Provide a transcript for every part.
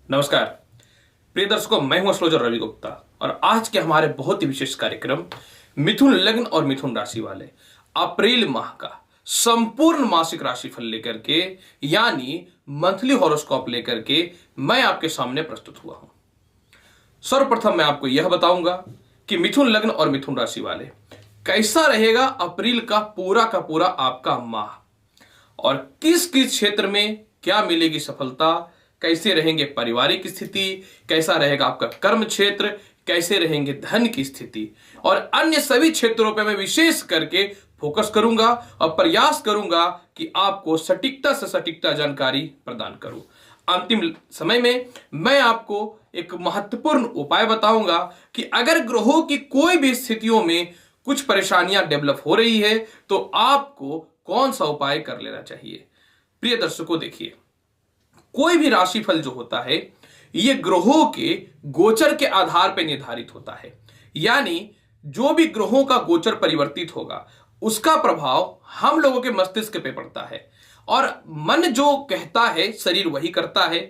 नमस्कार प्रिय दर्शकों, मैं हूं एस्ट्रोलॉजर रवि गुप्ता और आज के हमारे बहुत ही विशेष कार्यक्रम मिथुन लग्न और मिथुन राशि वाले अप्रैल माह का संपूर्ण मासिक राशिफल लेकर के यानी मंथली हॉरोस्कोप लेकर के मैं आपके सामने प्रस्तुत हुआ हूं। सर्वप्रथम मैं आपको यह बताऊंगा कि मिथुन लग्न और मिथुन राशि वाले कैसा रहेगा अप्रैल का पूरा आपका माह और किस किस क्षेत्र में क्या मिलेगी सफलता, कैसे रहेंगे पारिवारिक स्थिति, कैसा रहेगा आपका कर्म क्षेत्र, कैसे रहेंगे धन की स्थिति और अन्य सभी क्षेत्रों पर मैं विशेष करके फोकस करूंगा और प्रयास करूंगा कि आपको सटीकता से सटीकता जानकारी प्रदान करूं। अंतिम समय में मैं आपको एक महत्वपूर्ण उपाय बताऊंगा कि अगर ग्रहों की कोई भी स्थितियों में कुछ परेशानियां डेवलप हो रही है तो आपको कौन सा उपाय कर लेना चाहिए। प्रिय दर्शकों, देखिए, कोई भी राशिफल जो होता है यह ग्रहों के गोचर के आधार पर निर्धारित होता है, यानी जो भी ग्रहों का गोचर परिवर्तित होगा उसका प्रभाव हम लोगों के मस्तिष्क पे पड़ता है और मन जो कहता है शरीर वही करता है।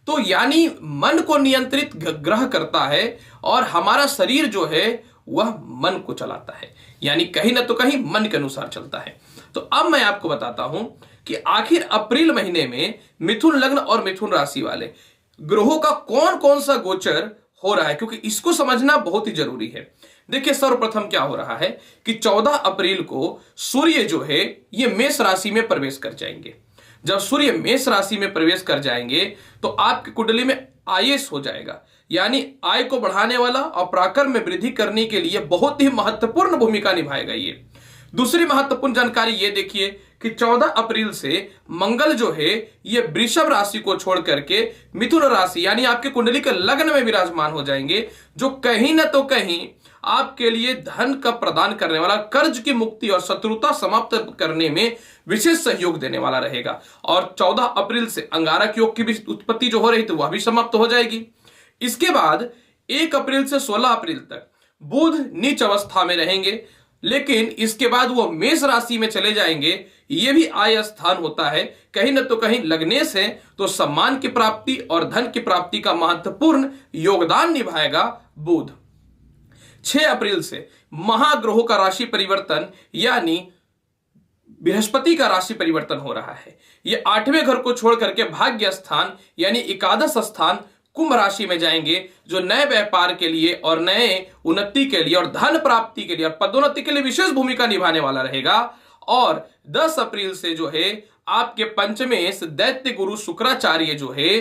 तो यानी मन को नियंत्रित ग्रह करता है और हमारा शरीर जो है वह मन को चलाता है, यानी कहीं ना तो कहीं मन के अनुसार चलता है। तो अब मैं आपको बताता हूं कि आखिर अप्रैल महीने में मिथुन लग्न और मिथुन राशि वाले ग्रहों का कौन कौन सा गोचर हो रहा है, क्योंकि इसको समझना बहुत ही जरूरी है। देखिए, सर्वप्रथम क्या हो रहा है कि 14 अप्रैल को सूर्य जो है ये मेष राशि में प्रवेश कर जाएंगे। जब सूर्य मेष राशि में प्रवेश कर जाएंगे तो आपकी कुंडली में आयस हो जाएगा, यानी आय को बढ़ाने वाला और पराक्रम में वृद्धि करने के लिए बहुत ही महत्वपूर्ण भूमिका निभाएगा ये। दूसरी महत्वपूर्ण जानकारी ये देखिए कि 14 अप्रैल से मंगल जो है ये वृषभ राशि को छोड़ करके मिथुन राशि यानी आपके कुंडली के लग्न में विराजमान हो जाएंगे, जो कहीं ना तो कहीं आपके लिए धन का प्रदान करने वाला, कर्ज की मुक्ति और शत्रुता समाप्त करने में विशेष सहयोग देने वाला रहेगा। और 14 अप्रैल से अंगारक योग की भी उत्पत्ति जो हो रही थी वह भी समाप्त हो जाएगी। इसके बाद 1 अप्रैल से 16 अप्रैल तक बुध नीच अवस्था में रहेंगे, लेकिन इसके बाद वो मेष राशि में चले जाएंगे। ये भी आय स्थान होता है, कहीं न तो कहीं लग्नेश है, तो सम्मान की प्राप्ति और धन की प्राप्ति का महत्वपूर्ण योगदान निभाएगा बुध। 6 अप्रैल से महाग्रहों का राशि परिवर्तन यानी बृहस्पति का राशि परिवर्तन हो रहा है। ये 8वें घर को छोड़ करके भाग्य स्थान यानी एकादश स्थान कुंभ राशि में जाएंगे, जो नए व्यापार के लिए और नए उन्नति के लिए और धन प्राप्ति के लिए और पदोन्नति के लिए विशेष भूमिका निभाने वाला रहेगा। और 10 अप्रैल से जो है आपके पंचमेश दैत्य गुरु शुक्राचार्य जो है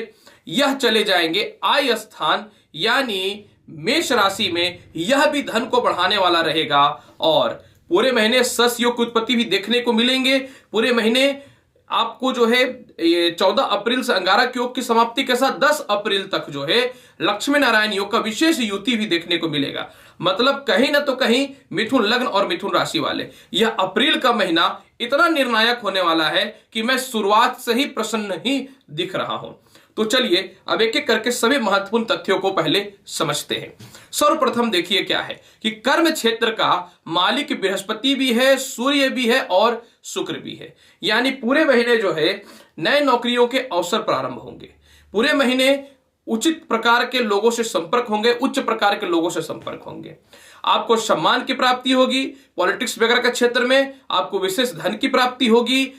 यह चले जाएंगे आय स्थान यानी मेष राशि में। यह भी धन को बढ़ाने वाला रहेगा और पूरे महीने सस योग की उत्पत्ति भी देखने को मिलेंगे। पूरे महीने आपको जो है ये 14 अप्रैल से अंगारक योग की समाप्ति के साथ 10 अप्रैल तक जो है लक्ष्मी नारायण योग का विशेष युति भी देखने को मिलेगा। मतलब कहीं ना तो कहीं मिथुन लग्न और मिथुन राशि वाले यह अप्रैल का महीना इतना निर्णायक होने वाला है कि मैं शुरुआत से ही प्रसन्न ही दिख रहा हूं। तो चलिए अब एक एक करके सभी महत्वपूर्ण तथ्यों को पहले समझते हैं। सर्वप्रथम देखिए क्या है कि कर्म क्षेत्र का मालिक बृहस्पति भी है, सूर्य भी है और शुक्र भी है, यानी पूरे महीने जो है नए नौकरियों के अवसर प्रारंभ होंगे। पूरे महीने उचित प्रकार के लोगों से संपर्क होंगे, उच्च प्रकार के लोगों से संपर्क होंगे। आपको सम्मान की प्राप्ति होगी, पॉलिटिक्स वगैरह के क्षेत्र में आपको विशेष धन की प्राप्ति होगी।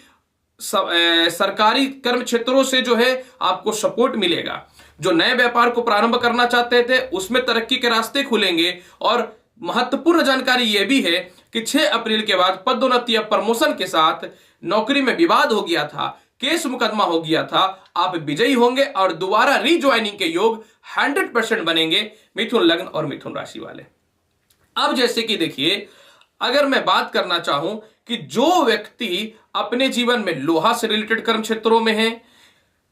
सरकारी कर्म क्षेत्रों से जो है आपको सपोर्ट मिलेगा। जो नए व्यापार को प्रारंभ करना चाहते थे उसमें तरक्की के रास्ते खुलेंगे। और महत्वपूर्ण जानकारी यह भी है कि 6 अप्रैल के बाद पदोन्नति या प्रमोशन के साथ नौकरी में विवाद हो गया था, केस मुकदमा हो गया था, आप विजयी होंगे और दोबारा रीज्वाइनिंग के योग 100% बनेंगे मिथुन लग्न और मिथुन राशि वाले। अब जैसे कि देखिए, अगर मैं बात करना चाहूं कि जो व्यक्ति अपने जीवन में लोहा से रिलेटेड कर्म क्षेत्रों में है,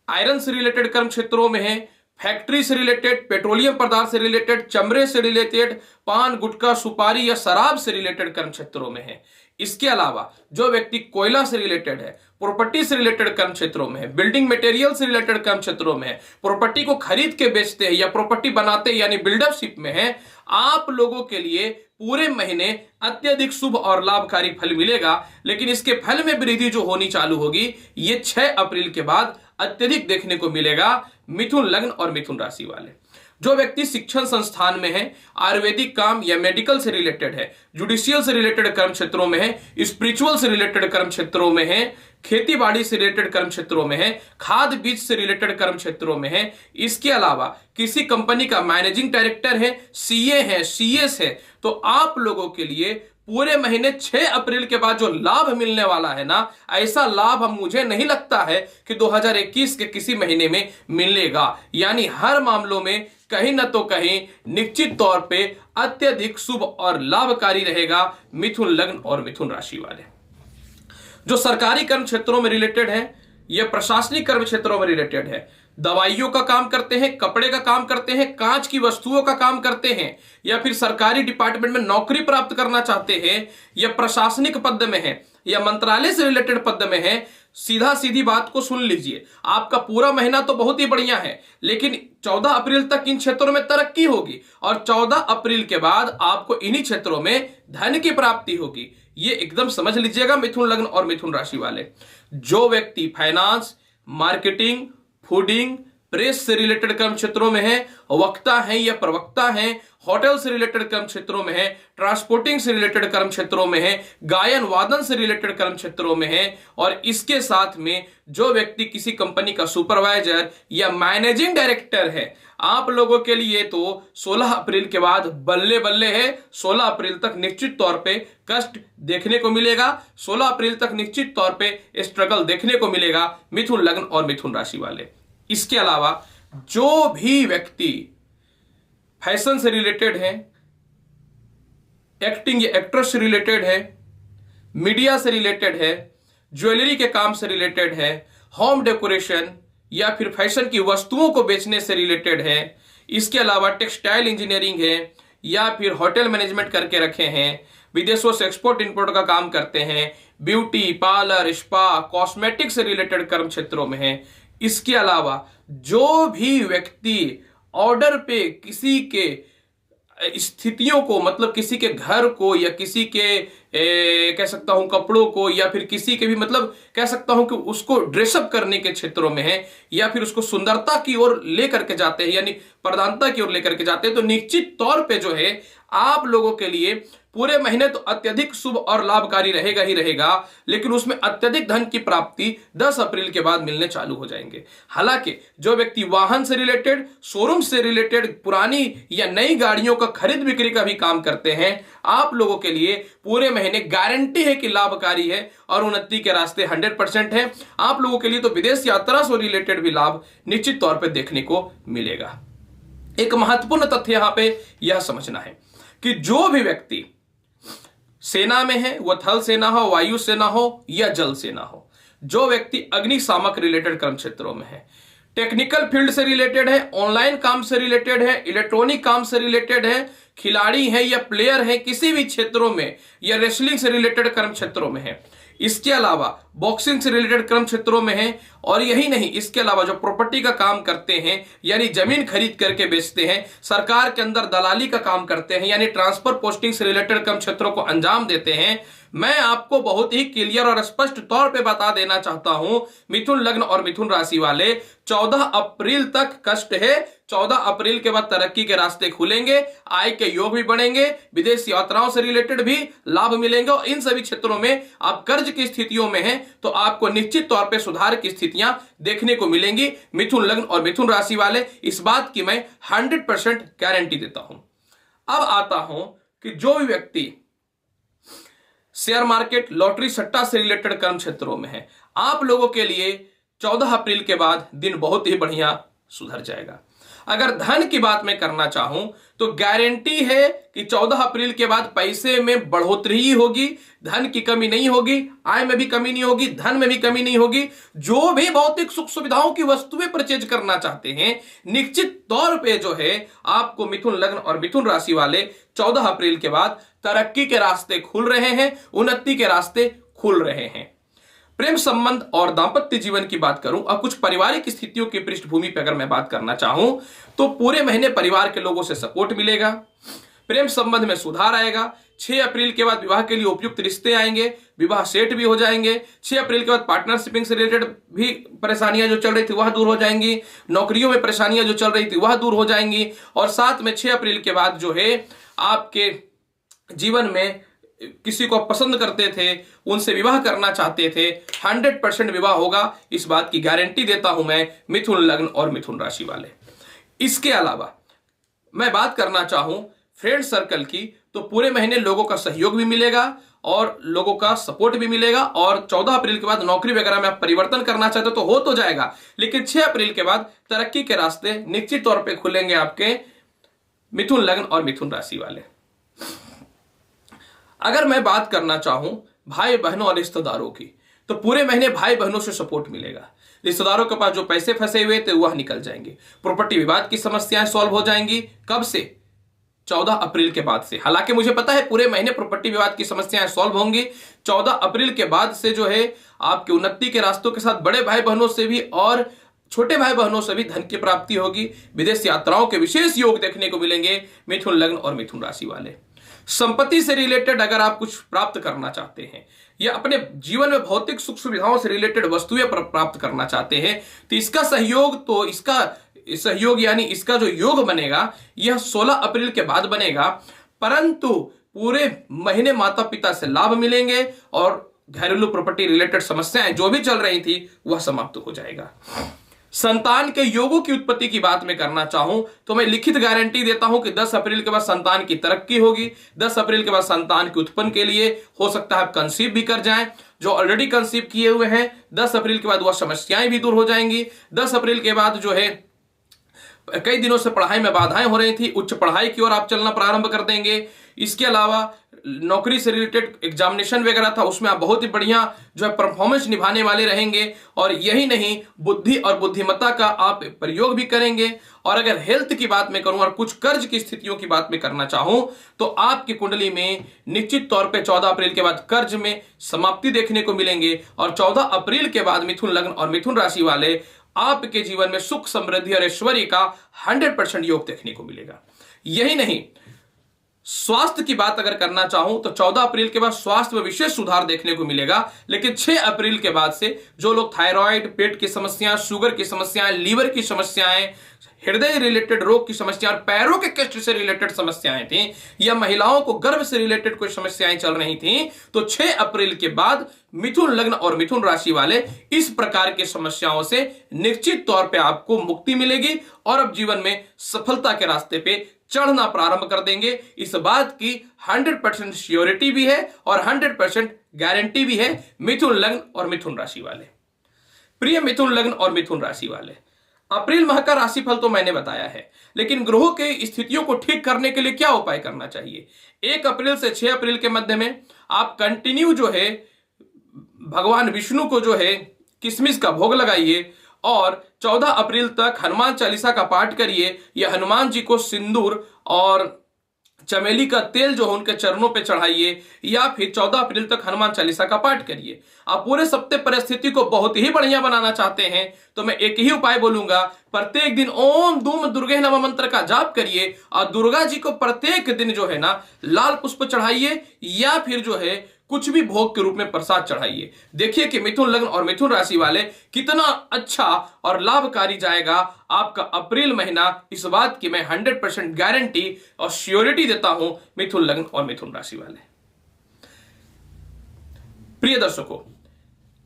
आयरन से रिलेटेड कर्म क्षेत्रों में है, फैक्ट्री से रिलेटेड, पेट्रोलियम पदार्थ से रिलेटेड, चमड़े से रिलेटेड, पान गुटखा सुपारी या शराब से रिलेटेड कर्म क्षेत्रों में है। इसके अलावा जो व्यक्ति कोयला से रिलेटेड है, प्रॉपर्टी से रिलेटेड कर्म क्षेत्रों में है, बिल्डिंग मटेरियल से रिलेटेड कर्म क्षेत्रों में है, प्रॉपर्टी को खरीद के बेचते हैं या प्रॉपर्टी बनाते हैं यानी बिल्डरशिप में है, आप लोगों के लिए पूरे महीने अत्यधिक शुभ और लाभकारी फल मिलेगा। लेकिन इसके फल में वृद्धि जो होनी चालू होगी ये 6 अप्रैल के बाद अत्यधिक देखने को मिलेगा मिथुन लग्न और मिथुन राशि वाले। जो व्यक्ति शिक्षण संस्थान में है, आयुर्वेदिक काम या मेडिकल से रिलेटेड है, जुडिशियल से रिलेटेड कर्म क्षेत्रों में है, स्पिरिचुअल से रिलेटेड कर्म क्षेत्रों में है, खेती बाड़ी से रिलेटेड कर्म क्षेत्रों में है, खाद बीज से रिलेटेड कर्म क्षेत्रों में है, इसके अलावा किसी कंपनी का मैनेजिंग डायरेक्टर है, सीए है, सीएस है, तो आप लोगों के लिए पूरे महीने 6 अप्रैल के बाद जो लाभ मिलने वाला है ना, ऐसा लाभ हम मुझे नहीं लगता है कि 2021 के किसी महीने में मिलेगा। यानी हर मामलों में कहीं न तो कहीं निश्चित तौर पे अत्यधिक शुभ और लाभकारी रहेगा मिथुन लग्न और मिथुन राशि वाले। जो सरकारी कर्म क्षेत्रों में रिलेटेड है या प्रशासनिक कर्म क्षेत्रों में रिलेटेड है, दवाइयों का काम करते हैं, कपड़े का काम करते हैं, कांच की वस्तुओं का काम करते हैं, या फिर सरकारी डिपार्टमेंट में नौकरी प्राप्त करना चाहते हैं, या प्रशासनिक पद में है, या मंत्रालय से रिलेटेड पद में है, सीधा सीधी बात को सुन लीजिए, आपका पूरा महीना तो बहुत ही बढ़िया है, लेकिन 14 अप्रैल तक इन क्षेत्रों में तरक्की होगी और 14 अप्रैल के बाद आपको इन्हीं क्षेत्रों में धन की प्राप्ति होगी। ये एकदम समझ लीजिएगा मिथुन लग्न और मिथुन राशि वाले। जो व्यक्ति फाइनेंस, मार्केटिंग, फूडिंग, प्रेस से रिलेटेड कर्म क्षेत्रों में है, वक्ता है या प्रवक्ता है, होटल से रिलेटेड कर्म क्षेत्रों में है, ट्रांसपोर्टिंग से रिलेटेड कर्म क्षेत्रों में है, गायन वादन से रिलेटेड कर्म क्षेत्रों में है, और इसके साथ में जो व्यक्ति किसी कंपनी का सुपरवाइजर या मैनेजिंग डायरेक्टर है, आप लोगों के लिए तो 16 अप्रैल के बाद बल्ले बल्ले है। 16 अप्रैल तक निश्चित तौर पे कष्ट देखने को मिलेगा, 16 अप्रैल तक निश्चित तौर पे स्ट्रगल देखने को मिलेगा मिथुन लग्न और मिथुन राशि वाले। इसके अलावा जो भी व्यक्ति फैशन से रिलेटेड है, एक्टिंग या एक्ट्रेस से रिलेटेड है, मीडिया से रिलेटेड है, ज्वेलरी के काम से रिलेटेड है, होम डेकोरेशन या फिर फैशन की वस्तुओं को बेचने से रिलेटेड है, इसके अलावा टेक्सटाइल इंजीनियरिंग है, या फिर होटल मैनेजमेंट करके रखे हैं, विदेशों से एक्सपोर्ट इंपोर्ट का काम करते हैं, ब्यूटी पार्लर, स्पा, कॉस्मेटिक से रिलेटेड कर्म क्षेत्रों में है, इसके अलावा जो भी व्यक्ति ऑर्डर पे किसी के स्थितियों को, मतलब किसी के घर को या किसी के कह सकता हूं कपड़ों को, या फिर किसी के भी मतलब कह सकता हूं कि उसको ड्रेसअप करने के क्षेत्रों में है, या फिर उसको सुंदरता की ओर लेकर के जाते हैं, यानी प्रधानता की ओर लेकर के जाते हैं, तो निश्चित तौर पे जो है आप लोगों के लिए पूरे महीने तो अत्यधिक शुभ और लाभकारी रहेगा ही रहेगा, लेकिन उसमें अत्यधिक धन की प्राप्ति 10 अप्रैल के बाद मिलने चालू हो जाएंगे। हालांकि जो व्यक्ति वाहन से रिलेटेड, शोरूम से रिलेटेड, पुरानी या नई गाड़ियों का खरीद बिक्री का भी काम करते हैं, आप लोगों के लिए पूरे महीने गारंटी है कि लाभकारी है और उन्नति के रास्ते 100% है। आप लोगों के लिए तो विदेश यात्रा से रिलेटेड भी लाभ निश्चित तौर पर देखने को मिलेगा। एक महत्वपूर्ण तथ्य यहां पे यह समझना है कि जो भी व्यक्ति सेना में है, वह थल सेना हो, वायु सेना हो या जल सेना हो, जो व्यक्ति अग्निशामक रिलेटेड कर्म क्षेत्रों में है, टेक्निकल फील्ड से रिलेटेड है, ऑनलाइन काम से रिलेटेड है, इलेक्ट्रॉनिक काम से रिलेटेड है, खिलाड़ी है या प्लेयर है किसी भी क्षेत्रों में, या रेसलिंग से रिलेटेड कर्म क्षेत्रों में है, इसके अलावा बॉक्सिंग से रिलेटेड कर्म क्षेत्रों में है, और यही नहीं, इसके अलावा जो प्रॉपर्टी का काम करते हैं, यानी जमीन खरीद करके बेचते हैं, सरकार के अंदर दलाली का काम करते हैं, यानी ट्रांसफर पोस्टिंग से रिलेटेड कर्म क्षेत्रों को अंजाम देते हैं, मैं आपको बहुत ही क्लियर और स्पष्ट तौर पे बता देना चाहता हूं मिथुन लग्न और मिथुन राशि वाले, 14 अप्रैल तक कष्ट है, 14 अप्रैल के बाद तरक्की के रास्ते खुलेंगे, आय के योग भी बढ़ेंगे, विदेश यात्राओं से रिलेटेड भी लाभ मिलेंगे, और इन सभी क्षेत्रों में आप कर्ज की स्थितियों में हैं तो आपको निश्चित तौर पे सुधार की स्थितियां देखने को मिलेंगी मिथुन लग्न और मिथुन राशि वाले। इस बात की मैं 100% गारंटी देता हूं। अब आता हूं कि जो भी व्यक्ति शेयर मार्केट, लॉटरी, सट्टा से रिलेटेड कर्म क्षेत्रों में है, आप लोगों के लिए 14 अप्रैल के बाद दिन बहुत ही बढ़िया सुधर जाएगा। अगर धन की बात मैं करना चाहूं तो गारंटी है कि 14 अप्रैल के बाद पैसे में बढ़ोतरी ही होगी, धन की कमी नहीं होगी, आय में भी कमी नहीं होगी, धन में भी कमी नहीं होगी। जो भी भौतिक सुख सुविधाओं की वस्तुएं परचेज करना चाहते हैं, निश्चित तौर पे जो है आपको मिथुन लग्न और मिथुन राशि वाले 14 अप्रैल के बाद तरक्की के रास्ते खुल रहे हैं, उन्नति के रास्ते खुल रहे हैं। प्रेम संबंध और दांपत्य जीवन की बात करूं और कुछ पारिवारिक स्थितियों की पृष्ठभूमि पर अगर मैं बात करना चाहूं तो पूरे महीने परिवार के लोगों से सपोर्ट मिलेगा, प्रेम संबंध में सुधार आएगा। 6 अप्रैल के बाद विवाह के लिए उपयुक्त रिश्ते आएंगे, विवाह सेट भी हो जाएंगे। 6 अप्रैल के बाद पार्टनरशिपिंग से रिलेटेड भी परेशानियां जो चल रही थी वह दूर हो जाएंगी, नौकरियों में परेशानियां जो चल रही थी वह दूर हो जाएंगी। और साथ में 6 अप्रैल के बाद जो है आपके जीवन में किसी को पसंद करते थे, उनसे विवाह करना चाहते थे, 100% विवाह होगा, इस बात की गारंटी देता हूं मैं मिथुन लग्न और मिथुन राशि वाले। इसके अलावा मैं बात करना चाहूं फ्रेंड सर्कल की, तो पूरे महीने लोगों का सहयोग भी मिलेगा और लोगों का सपोर्ट भी मिलेगा। और 14 अप्रैल के बाद नौकरी वगैरह में आप परिवर्तन करना चाहते तो हो तो जाएगा, लेकिन 6 अप्रैल के बाद तरक्की के रास्ते निश्चित तौर पे खुलेंगे आपके मिथुन लग्न और मिथुन राशि वाले। अगर मैं बात करना चाहूं भाई बहनों और रिश्तेदारों की, तो पूरे महीने भाई बहनों से सपोर्ट मिलेगा। रिश्तेदारों के पास जो पैसे फंसे हुए थे वह निकल जाएंगे। प्रॉपर्टी विवाद की समस्याएं सॉल्व हो जाएंगी। कब से? 14 अप्रैल के बाद से। हालांकि मुझे पता है पूरे महीने प्रॉपर्टी विवाद की समस्याएं सॉल्व होंगी। 14 अप्रैल के बाद से जो है आपकी उन्नति के रास्तों के साथ बड़े भाई बहनों से भी और छोटे भाई बहनों से भी धन की प्राप्ति होगी। विदेश यात्राओं के विशेष योग देखने को मिलेंगे मिथुन लग्न और मिथुन राशि वाले। संपत्ति से रिलेटेड अगर आप कुछ प्राप्त करना चाहते हैं या अपने जीवन में भौतिक सुख सुविधाओं से रिलेटेड वस्तुएं प्राप्त करना चाहते हैं, तो इसका सहयोग यानी इसका जो योग बनेगा यह 16 अप्रैल के बाद बनेगा। परंतु पूरे महीने माता पिता से लाभ मिलेंगे और घरेलू प्रॉपर्टी रिलेटेड समस्याएं जो भी चल रही थी वह समाप्त हो जाएगा। संतान के योगों की उत्पत्ति की बात मैं करना चाहूं तो मैं लिखित गारंटी देता हूं कि 10 अप्रैल के बाद संतान की तरक्की होगी। 10 अप्रैल के बाद संतान के उत्पन्न के लिए हो सकता है आप कंसीव भी कर जाएं। जो ऑलरेडी कंसीव किए हुए हैं 10 अप्रैल के बाद वह समस्याएं भी दूर हो जाएंगी। 10 अप्रैल के बाद जो है कई दिनों से पढ़ाई में बाधाएं हो रही थी, उच्च पढ़ाई की ओर आप चलना प्रारंभ कर देंगे। इसके अलावा नौकरी से रिलेटेड एग्जामिनेशन वगैरह था, उसमें आप बहुत ही बढ़िया जो है परफॉर्मेंस निभाने वाले रहेंगे। और यही नहीं, बुद्धि और बुद्धिमत्ता का आप प्रयोग भी करेंगे। और अगर हेल्थ की बात में करूं और कुछ कर्ज की स्थितियों की बात में करना चाहूं तो आपकी कुंडली में निश्चित तौर पे 14 अप्रैल के बाद कर्ज में समाप्ति देखने को मिलेंगे। और 14 अप्रैल के बाद मिथुन लग्न और मिथुन राशि वाले आपके जीवन में सुख समृद्धि और ऐश्वर्य का 100% योग देखने को मिलेगा। यही नहीं, स्वास्थ्य की बात अगर करना चाहूं तो 14 अप्रैल के बाद स्वास्थ्य में विशेष सुधार देखने को मिलेगा। लेकिन 6 अप्रैल के बाद से जो लोग थायराइड, पेट की समस्याएं, शुगर की समस्याएं, लीवर की समस्याएं, हृदय रिलेटेड रोग की समस्या और पैरों के कष्ट से रिलेटेड समस्याएं थी या महिलाओं को गर्भ से रिलेटेड कोई समस्याएं चल रही थी, तो 6 अप्रैल के बाद मिथुन लग्न और मिथुन राशि वाले इस प्रकार की समस्याओं से निश्चित तौर पे आपको मुक्ति मिलेगी और अब जीवन में सफलता के रास्ते पे चढ़ना प्रारंभ कर देंगे। इस बात की 100% श्योरिटी भी है और 100% गारंटी भी है मिथुन लग्न और मिथुन राशि वाले। प्रिय मिथुन लग्न और मिथुन राशि वाले, अप्रैल माह का राशिफल तो मैंने बताया है, लेकिन ग्रहों के स्थितियों को ठीक करने के लिए क्या उपाय करना चाहिए। 1 अप्रैल से 6 अप्रैल के मध्य में आप कंटिन्यू जो है भगवान विष्णु को जो है किशमिश का भोग लगाइए और 14 अप्रैल तक हनुमान चालीसा का पाठ करिए या हनुमान जी को सिंदूर और चमेली का तेल जो है उनके चरणों पे चढ़ाइए या फिर 14 अप्रैल तक हनुमान चालीसा का पाठ करिए। आप पूरे सप्ताह परिस्थिति को बहुत ही बढ़िया बनाना चाहते हैं तो मैं एक ही उपाय बोलूंगा, प्रत्येक दिन ओम धूम दुर्गे नमः मंत्र का जाप करिए और दुर्गा जी को प्रत्येक दिन जो है ना लाल पुष्प चढ़ाइए या फिर जो है कुछ भी भोग के रूप में प्रसाद चढ़ाइए। देखिए कि मिथुन लग्न और मिथुन राशि वाले कितना अच्छा और लाभकारी जाएगा आपका अप्रैल महीना। इस बात की मैं 100% गारंटी और श्योरिटी देता हूं मिथुन लग्न और मिथुन राशि वाले। प्रिय दर्शकों,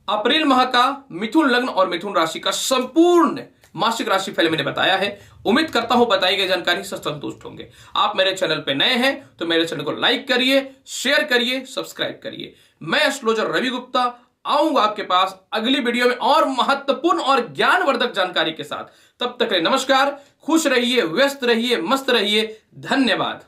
अप्रैल माह का मिथुन लग्न और मिथुन राशि का संपूर्ण मासिक राशिफल मैंने बताया है। उम्मीद करता हूं बताई गई जानकारी से संतुष्ट होंगे। आप मेरे चैनल पे नए हैं तो मेरे चैनल को लाइक करिए, शेयर करिए, सब्सक्राइब करिए। मैं एस्ट्रोलॉजर रवि गुप्ता आऊंगा आपके पास अगली वीडियो में और महत्वपूर्ण और ज्ञानवर्धक जानकारी के साथ। तब तक नमस्कार, खुश रहिए, व्यस्त रहिए, मस्त रहिए। धन्यवाद।